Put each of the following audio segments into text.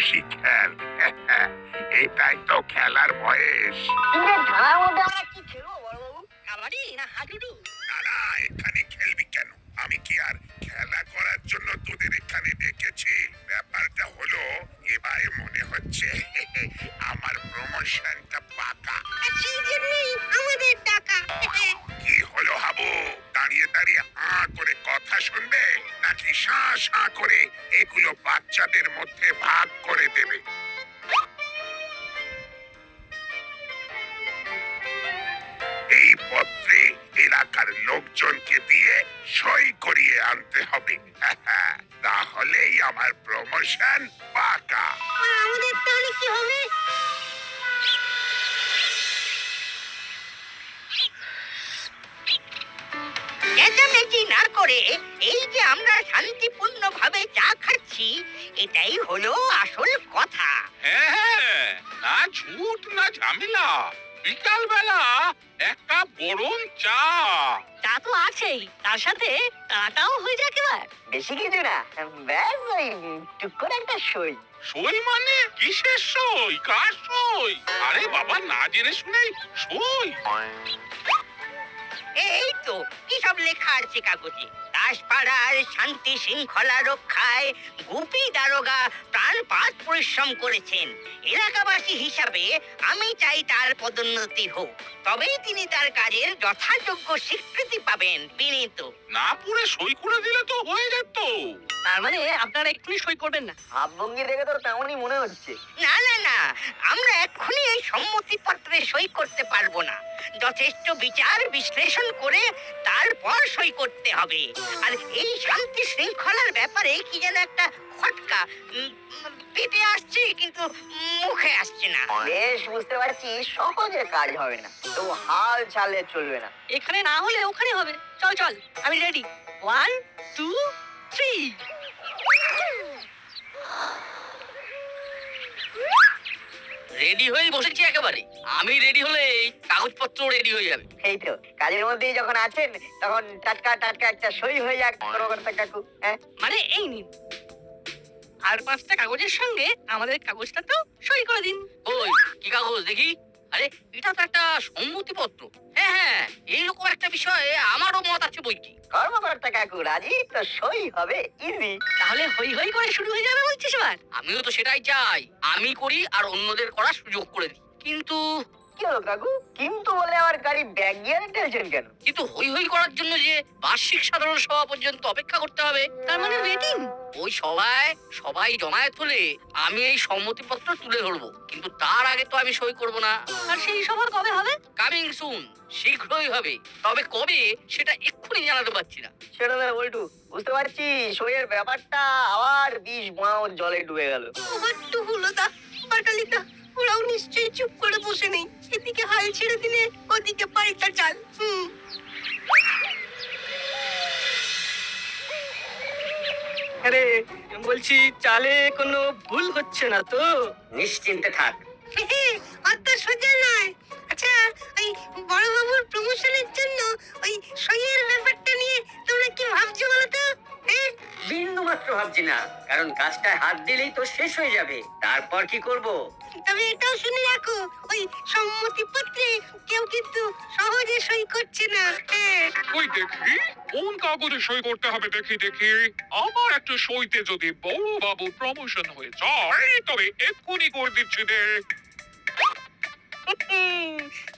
খুশি খেল। এটাই তো খেলার বয়স। ধারার মধ্যে আমরা কি খেলবো বড়বাবু? কাবাডি না হাডুডু? দাঁড়া, এখানে খেলবি কেন? আমি কি আর খেলা করার জন্য তোদের এখানে ডেকেছি? ব্যাপারটা হলো, এবারে মনে হচ্ছে আমার প্রমোশনটা পাকা। সেই জন্যই আমাদের টাকা। কি হলো হাবু? দাঁড়িয়ে দাঁড়িয়ে করে কথা শুনবে, নাকি করে এগুলো বাচ্চাদের মধ্যে ভাগ করে দেবে? এই পত্রে এলাকার লোকজনকে দিয়ে সই করিয়ে আনতে হবে। তাহলেই আমার প্রমোশন পাকা। আমাদের তাহলে কি হবে? চেঁচামেচি না করে এই যে আমরা শান্তিপূর্ণ ভাবে চা খাচ্ছি, এটাই হলো আসল কথা। হ্যাঁ, না ঝুট না ঝামেলা। বিকাল বেলা এক কাপ গরম চা। তা তো আছেই, তার সাথে টাটাও হয়ে যাক এবার। বেশি কিছু না, ব্যাস ওই টুক করে একটা সই। সই মানে কিসের সই? কার সই? আরে বাবা, না জেনে শুনেই সই। এই তো কি সব লেখা আছে কাগজে। দাসপাড়ার শান্তি শৃঙ্খলা রক্ষায় গুপি দারোগা প্রাণপাত পরিশ্রম করেছেন। এলাকাবাসী হিসাবে আমি চাই তার পদোন্নতি হোক, তবেই তিনি তার কাজের যথাযোগ্য স্বীকৃতি পাবেন। বিনীত। না পড়ে সই করে দিলে তো হয়ে যেত। তার মানে আপনারা এক্ষুনি সই করবেন না? ভাবভঙ্গি দেখে তো তেমনই মনে হচ্ছে। না না না, আমরা এক্ষুনি এই সম্মতিপত্রে সই করতে পারবো না। যথেষ্ট বিচার বিশ্লেষণ করে তারপর সই করতে হবে। আর এই শান্তি শৃঙ্খলার ব্যাপারে কি যেন একটা খটকা পেটে আসছে, কিন্তু মুখে আসছে না। বেশ বুঝতে পারছি সহজে কাজ হবে না, তো হাল চালে চলবে না। এখানে না হলে ওখানে হবে। চল চল, আমি রেডি। 1 2 3। রেডি হয়ে বসেছি একেবারে। আমি রেডি হলে কাগজপত্র রেডি হয়ে যাবে। এই তো কাজের মধ্যেই যখন আছেন, তখন টাটকা টাটকা একটা সই হয়ে যাক কর্মকর্তা কাকু। মানে এই নিন, আর 5টা কাগজের সঙ্গে আমাদের কাগজটা তো সই করে দিন। ওই কি কাগজ দেখি? আরে এটা তো একটা সম্মতিপত্র। হ্যাঁ হ্যাঁ, এইরকম একটা বিষয়ে আমারও মত আছে বই কি। কর্মকর্তা কাকু রাজি তো সই হবে ইজি। তাহলে হই হই করে শুরু হয়ে যাবে বলছিস এবার? আমিও তো সেটাই চাই। আমি করি আর অন্যদের করার সুযোগ করে দিই। কিন্তু কি হলো কাকু? কিন্তু বলে আমার গাড়ি ব্যাগ গিয়ারে ঠেলছেন কেন? কিন্তু হই হই করার জন্য যে বার্ষিক সাধারণ সভা পর্যন্ত অপেক্ষা করতে হবে। তার মানে ওয়েটিং? ওই সবাই জমায়েত হলে আমি এই সম্মতিপত্র তুলে ধরবো, কিন্তু তার আগে তো আমি সই করব না। আর সেই সভা কবে হবে? কামিং সুন, শীঘ্রই হবে। তবে কবে সেটা এক্ষুনি জানাতে পারছি না। সেটা না বলটু, বুঝতে পারছি সইয়ের ব্যাপারটা আবার 20 মাউল জলে ডুবে গেল। একটু হলো দা বাটালিটা, ওরাও নিশ্চয়ই চুপ করে বসে নেই। এদিকে হাল ছেড়ে দিলে ওদিকে পাল্টা চাল। আরে বলছি, চালে কোনো ভুল হচ্ছে না তো? নিশ্চিন্তে থাক। অত সোজা নয়। আচ্ছা, ওই বড়বাবুর প্রমোশনের জন্য ওই সইয়ের ব্যাপারটা নিয়ে তোমরা কি ভাবছো বলো তো? বিন্দু মাত্র ভাবছি না, কারণ কাজটায় হাত দিলেই তো শেষ হয়ে যাবে। তারপর কি করব? তবে এটাও শুনে রাখো, ওই সম্মতিপত্রে কেউ কিন্তু সহজে সই করছে না। ওই দেখি কোন কাগজে সই করতে হবে। দেখি দেখি, আমার একটা সইতে যদি বড় বাবু প্রমোশন হয়ে যায়, তবে এক্ষুনি করে দিচ্ছি দেখ।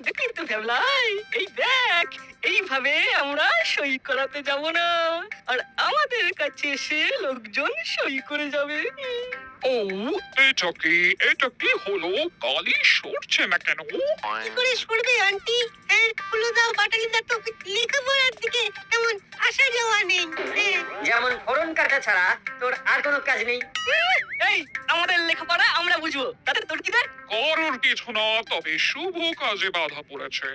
দেখলি তো ভ্যাবলাই, এই দেখ, এইভাবে আমরা সই করাতে যাব না, আর আমাদের কাছে এসে লোকজন সই করে যাবে। ও, এটা কি হলো? কালি সরছে না কেন? কি করে সরবে আন্টি? হলো দাও বাটালিদা, তো লেখাপড়ার দিকে তেমন আসা যাওয়া নেই। যেমন ফোড়ন কাটা ছাড়া তোর আর কোনো কাজ নেই। এই, আমাদের লেখাপড়া আমরা বুঝবো, তাতে তোর কি দেখ? কারোর কিছু না, তবে শুভ কাজে বাধা পড়েছে।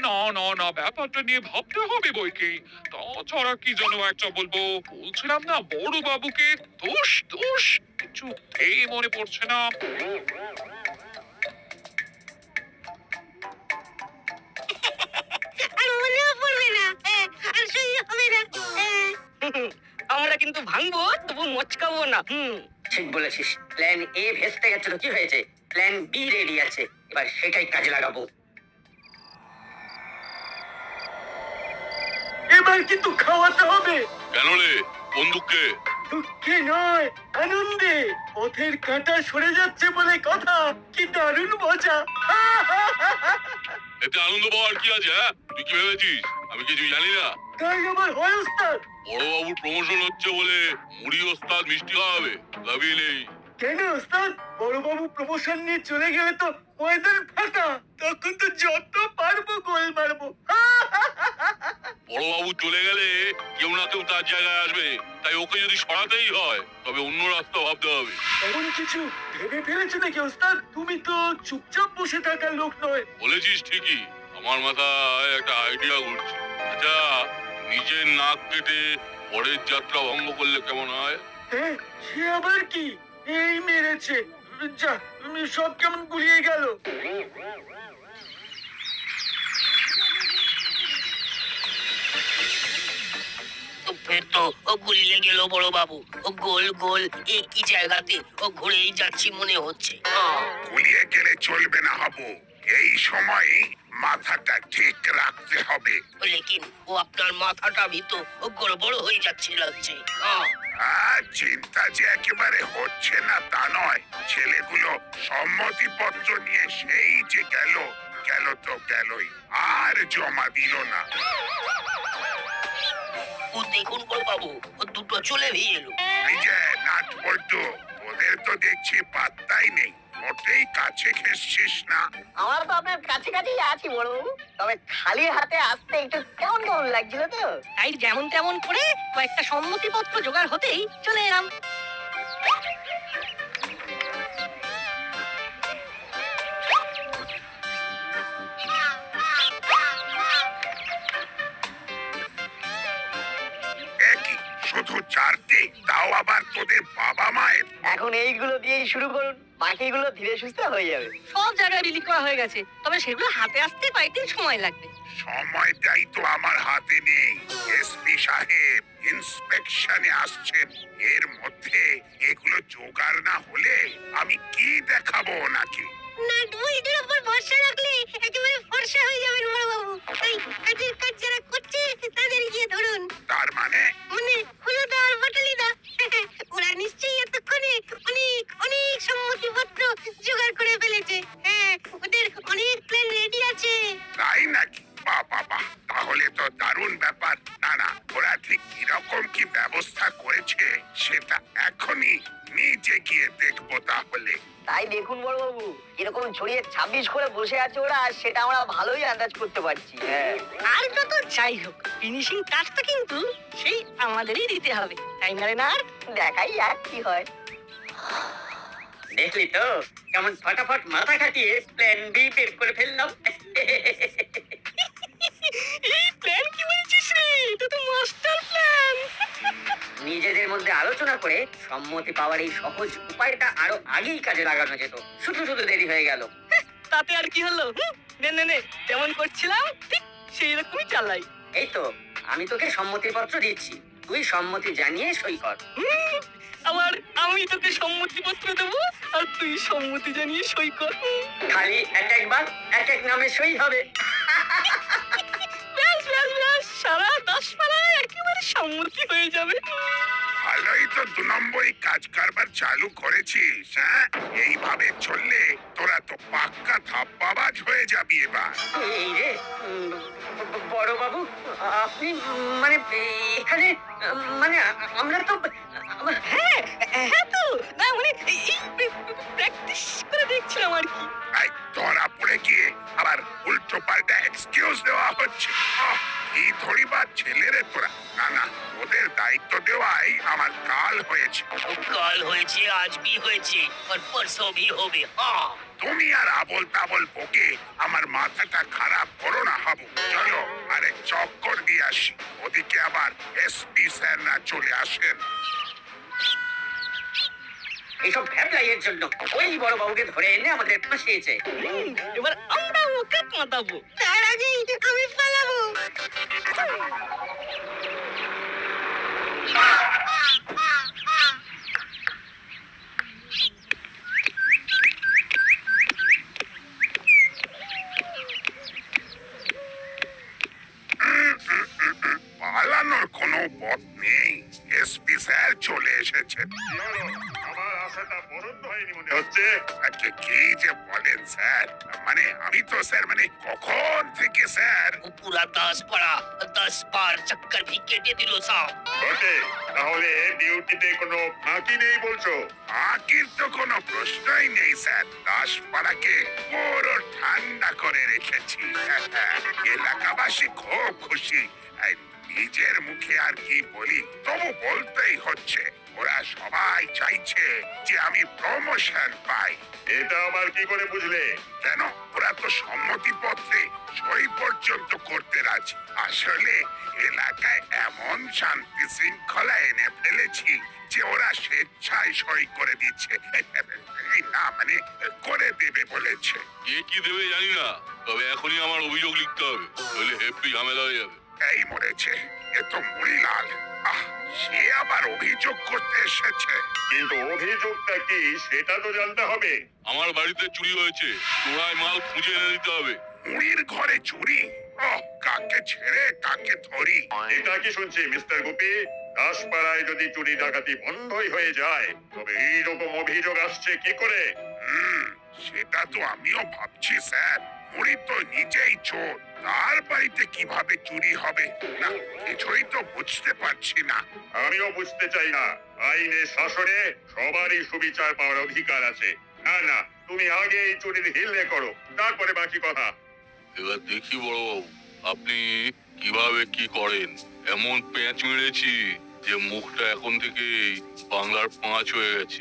না না না, ব্যাপারটা নিয়ে ভাবতে হবে বইকি। তাছাড়া কি যেন একটা বলছিলাম না বড় বাবুকে। দোষ দোষ কিছু এই মনে পড়ছে না। আর মনেও পড়বে না, আর সই হবে না। আমরা কিন্তু ভাঙবো তবু মচকাবো না। ঠিক বলেছিস। প্ল্যান এ ভেস্তে গেছে তো কি হয়েছে, প্ল্যান বি রেডি আছে, এবার সেটাই কাজে লাগাবো। এবার কিন্তু খাওয়াতে হবে। কেন রে বন্দুককে? দুঃখে নয়, আনন্দে। পথের কাঁটা সরে যাচ্ছে বলে কথা, কি দারুণ মজা। এতে আনন্দ পাওয়ার কি আছে? হ্যাঁ, তুই কি ভেবেছিস আমি কিছু জানি না? তাই আমার হয় ওস্তাদ। বড়বাবুর প্রমোশন হচ্ছে বলে মুড়ি ওস্তাদ মিষ্টি খাওয়াবে, দাবি নেই। কেন ওস্তাদ? বড়বাবু প্রমোশন নিয়ে চলে গেলে তো ময়দান ফাঁকা, তখন তো যত পারবো গোল মারবো। বড়বাবু চলে গেলে কেউ না কেউ তার জায়গায় আসবে, তাই ওকে যদি সরাতেই হয় তবে অন্য রাস্তা ভাবতে হবে। এমন কিছু ভেবে ফেলেছো নাকি ওস্তাদ? তুমি তো চুপচাপ বসে থাকার লোক নয়। বলেছিস ঠিকই, আমার মাথায় একটা আইডিয়া ঘুরছে। আচ্ছা, নিজের নাক কেটে পরের যাত্রা ভঙ্গ করলে কেমন হয়? হ্যাঁ, সে আবার কি? এই মেরেছে। যা, সব কেমন গুলিয়ে গেল। ফের তো ও গুলিয়ে গেল বড় বাবু। ও গোল গোল একই জায়গাতে ও ঘুরেই যাচ্ছি মনে হচ্ছে। গুলিয়ে গেলে চলবে না হাবু, এই সময় মাথাটা ঠিক রাখতে হবে। লেকিন ও আপনার মাথাটা ভিতো ও গড়বড় হয়ে যাচ্ছে লাগছে। আর চিন্তা যে একেবারে হচ্ছে না তা নয়, ছেলেগুলো সম্মতিপত্র নিয়ে সেই যে গেল, গেল তো গেলই, আর জমা দিল না। ও দেখুন বড় বাবু, ও দুটো চলে এলো। এই যে নাট বল্টু, ওদের তো দেখছি পাত্তাই নেই, মোটেই কাছে ঘেসছিস না। আমার তো আপনার কাছে কাছেই আছি বড় বাবু, তবে খালি হাতে আসতে একটু কেমন কেমন লাগছিল তো। তাই যেমন তেমন করে কয়েকটা সম্মতিপত্র জোগাড় হতেই চলে এলাম। একই শুধু চারটে, তাও আবার তোদের বাবা মায়ের। এখন এইগুলো দিয়েই শুরু করুন, বাকিগুলো ধীরে সুস্থে হয়ে যাবে। সব জায়গায় বিলি করা হয়ে গেছে, তবে সেগুলো হাতে আসতে কয়েকদিন সময় লাগবে। সময়টাই তো আমার হাতে নেই। এসপি সাহেব ইন্সপেকশনে আসছেন, এর মধ্যে এগুলো জোগাড় না হলে আমি কি দেখাবো ওনাকে? নাটবল্টুর উপর ভরসা রাখলে একেবারে ফর্সা হয়ে যাবেন বড় বাবু। তাই কাজের কাজ যারা করছে তাদের গিয়ে ধরুন। তার মানে মানে হলুদা আর বাটালিদা ওরা নিশ্চয়ই এতক্ষণে অনেক অনেক সম্মতিপত্র জোগাড় করে ফেলেছে। হ্যাঁ, ওদের অনেক প্ল্যান রেডি আছে। তাই নাকি? বাবা, তাহলে তো দারুণ ব্যাপার। না না, ওরা ঠিক কিরকম কি ব্যবস্থা করেছে সেটা এখনই নিজে গিয়ে দেখবো তাহলে। তাই দেখুন বড় বাবু, এরকম ছড়িয়ে 26 করে বসে আছে ওরা, সেটা আমরা ভালোই আন্দাজ করতে পারছি। হ্যাঁ, আর যত যাই হোক, ফিনিশিং কাজটা কিন্তু সেই আমাদেরই দিতে হবে, তাই না রে না? দেখাই যাক কি হয়। দেখলি তো কেমন ফটাফট মাথা খাটিয়ে প্ল্যান বি বের করে ফেললাম। এই প্ল্যান কি বলছিস রে? এটা তো মাস্টার প্ল্যান। নিজেদের মধ্যে আলোচনা করে সম্মতি পাওয়ার এই সহজ উপায়টা আরো আগেই কাজে লাগানো যেত, শুধু শুধু দেরি হয়ে গেল। তাতে আর কি হলো? নে নে নে, যেমন করছিলাম ঠিক সেই রকমই চালাই। এই তো আমি তোকে সম্মতির পত্র দিচ্ছি, তুই সম্মতি জানিয়ে সই কর। আবার আমি তোকে সম্মতিপত্র দেবো আর তুই সম্মতি জানিয়ে সই কর। খালি এক একবার এক এক নামে সই হবে। ব্যাস ব্যাস ব্যাস, সারা 10 পাড়ায় একেবারে সম্মতি হয়ে যাবে। ভালোই তো 2 নম্বরই কাজ কারবার চালু করেছিস। হ্যাঁ, এইভাবে চললে তোরা তো পাক্কা ধাপ্পাবাজ হয়ে যাবি এবার। এই রে বড় বাবু, আপনি মানে এখানে মানে আমরা তো হ্যাঁ হ্যাঁ তো না, মানে এই প্র্যাকটিস করে দেখছিলাম আর কি। এই ধরা পড়ে গিয়ে আবার উল্টো পাল্টা এক্সকিউজ দেওয়া হচ্ছে। কি ধরিবার ছেলেরে তোরা। না না, ওদের দায়িত্ব দেওয়াই আমার কাল হয়েছে। কাল হয়েছে, আজ भी হয়েছে আর পরশু भी হবে। তুমি আর আবল তাবল বকে আমার মাথাটা খারাপ করো না হাবু। চলো আরেক চক্কর দিয়ে আসি, ওদিকে আবার এসপি স্যার না চলে আসেন। এইসব ভ্যাবলাইয়ের জন্য ওই বড় বাবুকে ধরে এনে আমাদের ফাঁসিয়েছে। এবার আমরা ওকে কাঁদাবো। তার আগেই আমি পালাবো। এসপি স্যার চলে এসেছেন। আমার আশাটা বরদ্ধ হয়নি মনে হচ্ছে। কি যে বলেন স্যার, মানে আমি তো স্যার মানে কখন থেকে স্যার ও পুরা 10 পারা 10 বার চক্কর भी কেটে দিল সব। ওকে, তাহলে ডিউটিতে কোনো ফাঁকি নেই বলছো? আকির তো কোনো প্রশ্নই নেই স্যার। দাসপাড়াকে পুরো ঠান্ডা করে রেখেছি। এলাকাবাসী খুব খুশি। এই নিজের মুখে আর কি বলি, তবু বলতেই হচ্ছে। ওরা সবাই চাইছে যে আমি প্রমোশন পাই। এটা আবার কি করে বুঝলে? কেন, ওরা তো সম্মতিপত্রে সই পর্যন্ত করতে রাজি। আসলে এলাকায় এমন শান্তি শৃঙ্খলা এনে ফেলেছি যে ওরা স্বেচ্ছায় সই করে দিচ্ছে। এই না মানে করে দেবে বলেছে। কে কি দেবে জানি না, তবে এখনই আমার অভিযোগ লিখতে হবে, নইলে হেব্বি ঝামেলা হয়ে যাবে। এই মরেছে, এ তো মুড়িলাল। সে আবার অভিযোগ করতে এসেছে। কিন্তু অভিযোগটা কি সেটা তো জানতে হবে। আমার বাড়িতে চুরি হয়েছে, চোরাই মাল খুঁজে এনে দিতে হবে। মুড়ির ঘরে চুরি? কাকে ছেড়ে কাকে ধরি। এটা কি শুনছি মিস্টার গুপি? দাসপাড়ায় যদি চুরি ডাকাতি বন্ধই হয়ে যায়, তবে এইরকম অভিযোগ আসছে কি করে? সেটা তো আমিও ভাবছি স্যার। মুড়ি তো নিজেই চোর, তার বাড়িতে কিভাবে চুরি হবে? না, কিছুই তো বুঝতে পারছি না। আমিও বুঝতে চাই না। আইনের শাসনে সবারই সুবিচার পাওয়ার অধিকার আছে। না না, তুমি আগে এই চুরির হিললে করো, তারপরে বাকি কথা। এবার দেখি বড়বাবু, আপনি কিভাবে কি করেন। এমন পেঁচ মেরেছি যে মুখটা এখন থেকে বাংলার 5 হয়ে গেছে।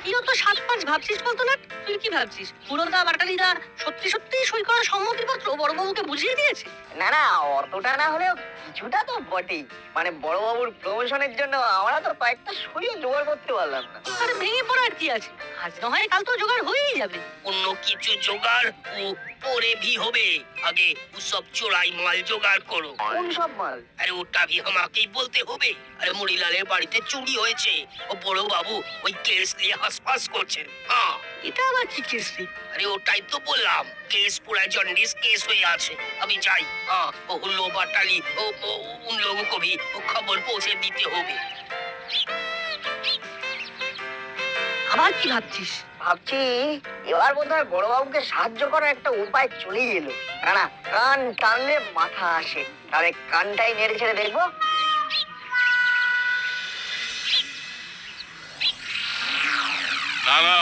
তুইও তো 7-5 ভাবছিস বলতো না? তুই কি ভাবছিস পুরোদা বাটালিদা সত্যি সত্যি সই করা সম্মতিপত্র বড়বাবুকে বুঝিয়ে দিয়েছে? না না, অতটা না হলেও কিছুটা তো বটেই। মানে বড়বাবুর প্রমোশনের জন্য আমরা তো কয়েকটা সইও জোগাড় করতে পারলাম না। আরে ভেঙে পড়ার কি আছে, আজ না হয় কাল তো জোগাড় হয়েই যাবে। অন্য কিছু জোগাড় পরে ভি হবে, আগে সব চোরাই মাল জোগাড় করো। কোন সব মাল? আরে ওটা ভি আমাকেই বলতে হবে। আরে মুড়িলালের বাড়িতে চুরি হয়েছে, ও বড় বাবু ওই কেস নিয়ে হাসপাস করছেন। হ্যাঁ, এটা আবার কি কেস রে? अरे ওটাই তো বললাম, কেস पूरा जॉन्डिस केस হয়ে আছে। আমি যাই। हाँ, वो हुल्लो बाटाली उन लोगों को भी वो खबर पहुंचे दीते होगे। আবার কি ভাবছিস? ভাবছি এবার বোধহয় বড়বাবুকে সাহায্য করার একটা উপায় চলেই এলো। না কান টানলে মাথা আসে, তাহলে কানটাই নেড়ে ছেড়ে দেখবো। না না,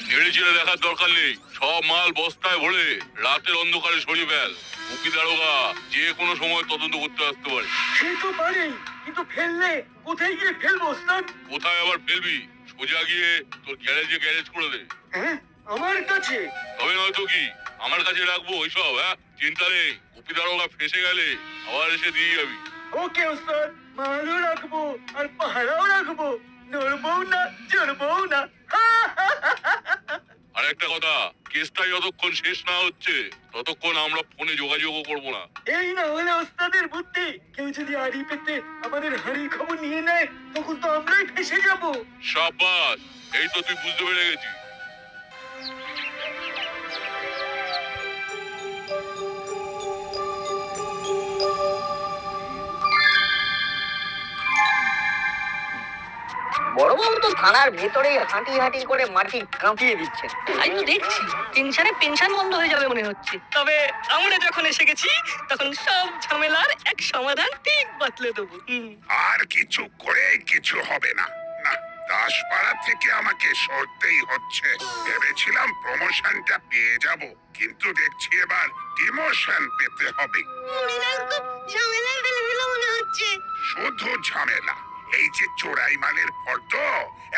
নেড়ে চেড়ে দেখার দরকার নেই। সব মাল বস্তায় ভরে রাতের অন্ধকারে সরিয়ে ফেল। উকি দারোগা যে কোনো সময় তদন্ত করতে আসতে পারে। সে তো পারেই, কিন্তু ফেললে কোথায় গিয়ে ফেলবো ওস্তাদ? কোথায় আবার ফেলবি? সোজা গিয়ে তোর গ্যারেজে গ্যারেজ করে দে। হ্যাঁ, আমার কাছে? তবে নয়তো কি আমার কাছে রাখবো ওইসব? হ্যাঁ, চিন্তা নেই। উকি দারোগা ফেসে গেলে আবার এসে দিয়ে যাবি। ওকে ওস্তাদ, মালও রাখবো আর পাহারাও রাখবো, নড়বো না চড়বো না। আর একটা কথা, কেসটা যতক্ষণ শেষ না হচ্ছে ততক্ষণ আমরা ফোনে যোগাযোগও করবো না। এই না হলে ওস্তাদের বুদ্ধি, কেউ যদি আড়ি পেতে আমাদের হাড়ির খবর নিয়ে নেয়, তখন তো আমরাই ফেসে যাবো। সাব্বাস, এই তো তুই বুঝতে পেরে গেছিস। বড়বাবু তো থানার ভেতরেই হাঁটি হাঁটি করে মাটি কাঁপিয়ে দিচ্ছেন। আমি তো দেখছি টেনশনে পেনশন বন্ধ হয়ে যাবে মনে হচ্ছে। তবে আমরা যখন এসে গেছি তখন সব ঝামেলার এক সমাধান ঠিক বাতলে দেবো। আর কিছু করে কিছু হবে না। না, দাসপাড়া থেকে আমাকে সরতেই হচ্ছে। ভেবেছিলাম প্রমোশনটা পেয়ে যাব, কিন্তু দেখছি এবার ডিমোশন পেতে হবে। মুড়িলাল খুব ঝামেলায় ফেলে দিল মনে হচ্ছে। শুধু ঝামেলা। এই যে চোরাই মালের ফর্দ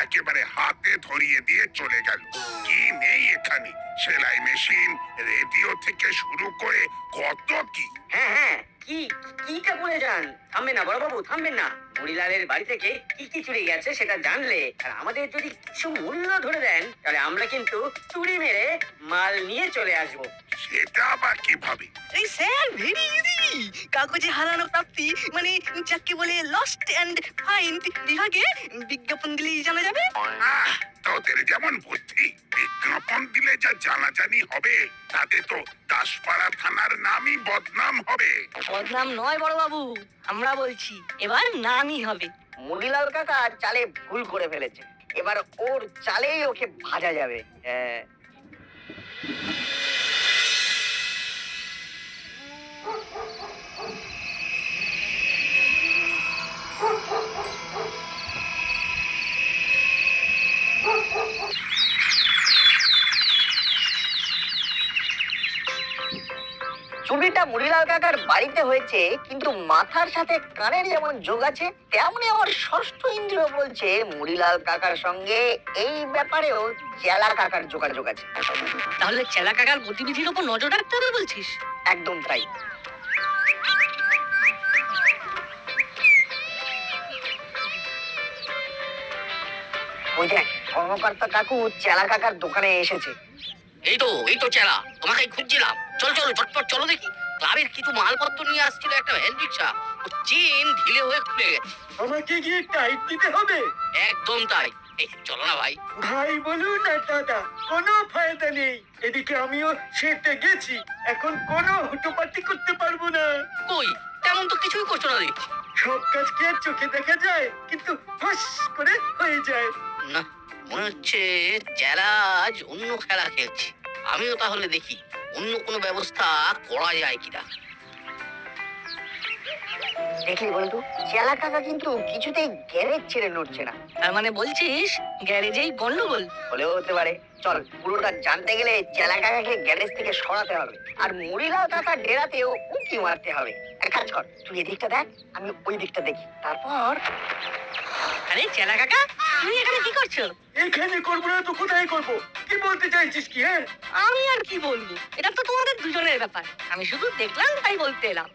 একেবারে হাতে ধরিয়ে দিয়ে চলে গেল। কি নেই এখানে? সেলাই মেশিন, রেডিও থেকে শুরু করে কত কি। হ্যাঁ হ্যাঁ, কি কিটা ভুলে যান? থামবেন না বড়বাবু, থামবেন না। মুড়িলালের বাড়ি থেকে কি কি চুরি গেছে সেটা জানলে আর আমাদের যদি কিছু মূল্য ধরে দেন, তাহলে আমরা কিন্তু চুরি মেরে মাল নিয়ে চলে আসবো। সেটা আবার কিভাবে? এই স্যার ভেরি ইজি। কাগজে হারানো প্রাপ্তি মানে যাকে বলে লস্ট এন্ড ফাইন্ড বিভাগে বিজ্ঞাপন দিলেই জানা যাবে। তোদের যেমন বুদ্ধি, বিজ্ঞাপন দিলে যা জানাজানি হবে তাতে তো দাসপাড়া থানার নামই বদনাম হবে। বদনাম নয় বড় বাবু, আমরা বলছি এবার নামই হবে। মুড়িলাল কাকা চালে ভুল করে ফেলেছে, এবার ওর চালেই ওকে ভাজা যাবে। হ্যাঁ। চুরিটা মুড়িলাল কাকার বাড়িতে হয়েছে, কিন্তু মাথার সাথে কানের যেমন যোগ আছে, তেমনি আমার ষষ্ঠ ইন্দ্রিয় বলছে মুড়িলাল কাকার সঙ্গে এই ব্যাপারেও চেলা কাকার যোগাযোগ আছে। তাহলে চেলা কাকার গতিবিধির উপর নজর রাখতে হবে বলছিস? একদম তাই। ওই দেখ, কর্মকর্তা কাকু চেলা কাকার দোকানে এসেছে। এই তো চেলা, তোমাকে খুঁজছিলাম। চলো চলো চটপট চলো দেখি। ক্লাবের কিছু মালপত্র নিয়ে আসছিল একটা ভ্যান রিক্সা, ও চেন ঢিলে হয়ে খুলে গেছে। আমাকে গিয়ে টাইট দিতে হবে? একদম তাই। এই চলো না ভাই। ভাই বলুন না দাদা, কোনো ফায়দা নেই। এদিকে আমিও সেটে গেছি, এখন কোনো হুটোপাটি করতে পারবো না। কই, তেমন তো কিছুই করছো না দেখছি। সব কাজ কি আর চোখে দেখা যায়? কিন্তু ফস করে হয়ে যায়। না, মনে হচ্ছে চেলা আজ অন্য খেলা খেলছে। আমিও তাহলে দেখি অন্য কোনো ব্যবস্থা করা যায় কিনা। দেখলি বন্ধু, চেলা কাকা কিন্তু কিছুতেই গ্যারেজ ছেড়ে নড়ছে না। তার মানে বলছিস গ্যারেজেই গন্ডগোল? হলেও হতে পারে। চল, পুরোটা জানতে গেলে চেলা কাকাকে গ্যারেজ থেকে সরাতে হবে, আর মুড়িলাল কাকা ডেরাতেও উঁকি মারতে হবে। এক কাজ কর, তুই এদিকটা দেখ, আমি ওই দিকটা দেখি, তারপর। আরে চেলা কাকা, তুমি এখানে কি করছো? এখানে করবো না তো কোথায় করবো? কি বলতে চাইছিস কি? হ্যাঁ, আমি আর কি বলবো, এটা তো তোমাদের দুজনের ব্যাপার। আমি শুধু দেখলাম তাই বলতে এলাম।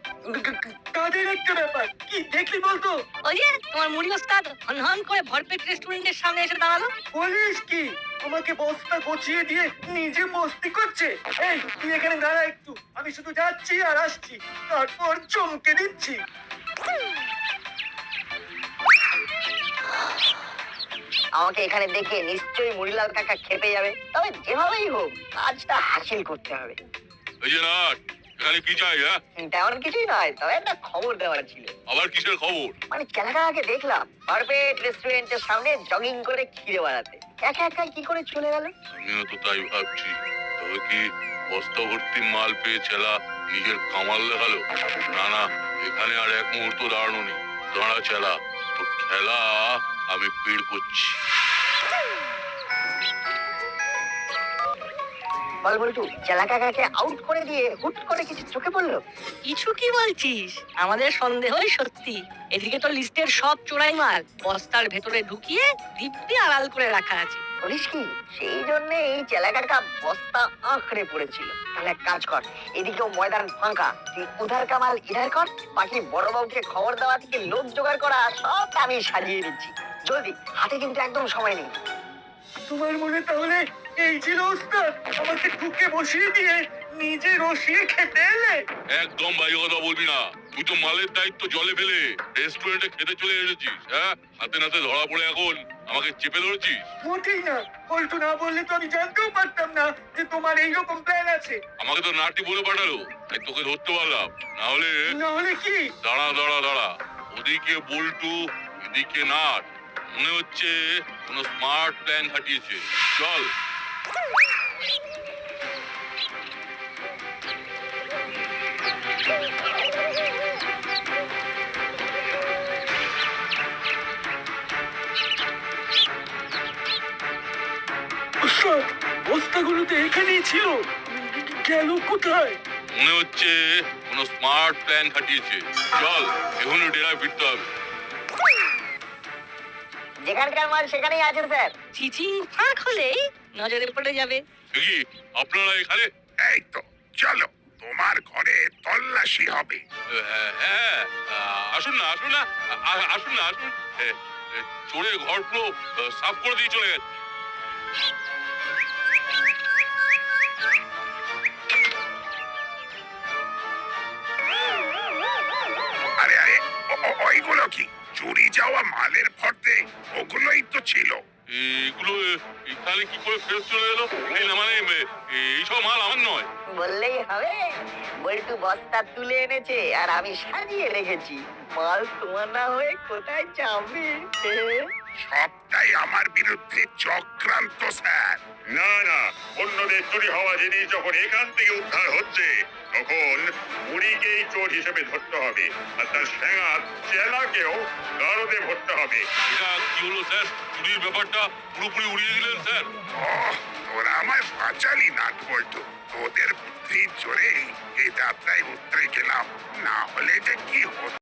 কাদের একটা ব্যাপার? কি দেখলি বলতো? ওই যে তোমার মুড়ি ওস্তাদ হন করে ভরপেট রেস্টুরেন্টের সামনে এসে দাঁড়ালো। বলিস কি? আমাকে বস্তা গছিয়ে দিয়ে নিজে মস্তি করছে? এই তুই এখানে দাঁড়া একটু, আমি শুধু যাচ্ছি আর আসছি, তারপর চমকে দিচ্ছি। আমাকে এখানে দেখে নিশ্চয়ই মুড়িলাল কাকা খেপে যাবে, তবে যেভাবেই হোক কাজটা হাসিল করতে হবে। এই যে নাট, এখানে কি চাই? হ্যাঁ, তেমন কিছুই নয়, তবে একটা খবর দেওয়ার ছিল। আবার কিসের খবর? মানে চেলা কাকাকে দেখলাম ভরপেট রেস্টুরেন্টের সামনে জগিং করে ঘিরে বেড়াতে। একা একা কি করে চলে গেল? আমিও তো তাই ভাবছি। তবে কি বস্তা ভর্তি মাল পেয়ে চেলা নিজের কামাল দেখালো? না না, এখানে আর এক মুহূর্ত দাঁড়ানো নেই। দাঁড়া চেলা, তো খেলা আমি বের করছি। বল বলটু, চেলা কাকাকে আউট করে দিয়ে হুট করে কিছু চোখে পড়লো? কিছু কি বলছিস? আমাদের সন্দেহই সত্যি। এদিকে তো লিস্টের সব চোরাই মাল বস্তার ভেতরে ঢুকিয়ে দিব্যি আড়াল করে রাখা আছে। বলিস কি? সেই জন্য এই চেলা কাকা বস্তা আঁকড়ে পড়েছিল। তাহলে এক কাজ কর, এদিকেও ময়দান ফাঁকা, তুই উধার কামাল ইধার কর, বাকি বড়বাবুকে খবর দেওয়া থেকে লোক জোগাড় করা সব আমি সাজিয়ে দিচ্ছি। জলদি, হাতে কিন্তু একদম সময় নেই। তোমার মনে তাহলে এই ছিল ওস্তাদ? আমাকে ঠুকে বসিয়ে দিয়ে নিজে রসিয়ে খেতে এলে? একদম বাজে কথা বলবি না। তুই তো মালের দায়িত্ব জলে ফেলে রেস্টুরেন্টে খেতে চলে এসেছিস। হ্যাঁ, হাতে নাতে ধরা পড়ে এখন আমাকে চেপে ধরেছিস। মোটেই না, পল্টু না বললে তো আমি জানতেও পারতাম না যে তোমার এইরকম প্ল্যান আছে। আমাকে তো নাটি বলে পাঠালো, তাই তোকে ধরতে পারলাম। না হলে না হলে কি? দাঁড়া দাঁড়া দাঁড়া, ওদিকে বল্টু, এদিকে নাট। মনে হচ্ছে কোনো স্মার্ট প্ল্যান খাটিয়েছে। চল। ওস্তাদ, বস্তাগুলো তো এখানেই ছিল, গেল কোথায়? মনে হচ্ছে কোনো স্মার্ট প্ল্যান খাটিয়েছে। চল, এখনই ডেরায় ফিরতে হবে। যেখানকার মাল সেখানেই আছে স্যার। চিচিং ফাঁক হলেই নজরে পড়ে যাবে। দেখি আপনারা এখানে? এই তো, চলো, তোমার ঘরে তল্লাশি হবে। হ্যাঁ, আসুন না আসুন না, আসুন না আসুন। চোরের ঘর পুরো সাফ করে দিয়ে চলে গেছে। আরে আরে, ওইগুলো কি? চুরি যাওয়া মালের ফর্দে ওগুলোই তো ছিল। এগুলো এখানে কি করে ফেরত চলে এলো? এই না মানে এইসব মাল আমার নয়। বললেই হবে, বল্টু বস্তা তুলে এনেছে আর আমি সাজিয়ে রেখেছি। মাল তোমার না হয়ে কোথায় যাবে? সবটাই আমার বিরুদ্ধে চক্রান্ত স্যার। না না, অন্যদের চুরি হওয়া জিনিস যখন এখান থেকে উদ্ধার হচ্ছে তখন বুড়িকেই চোর হিসেবে ধরতে হবে, আর তার স্যাঙাত চেলাকেও গারদে ভরতে হবে। এটা কি হলো স্যার? চুরির ব্যাপারটা পুরোপুরি উড়িয়ে দিলেন স্যার। তোরা আমায় বাঁচালি না বল্টু, তোদের বুদ্ধির জোরে এই যাত্রায় উতরে গেলাম, না হলে যে কি হতো।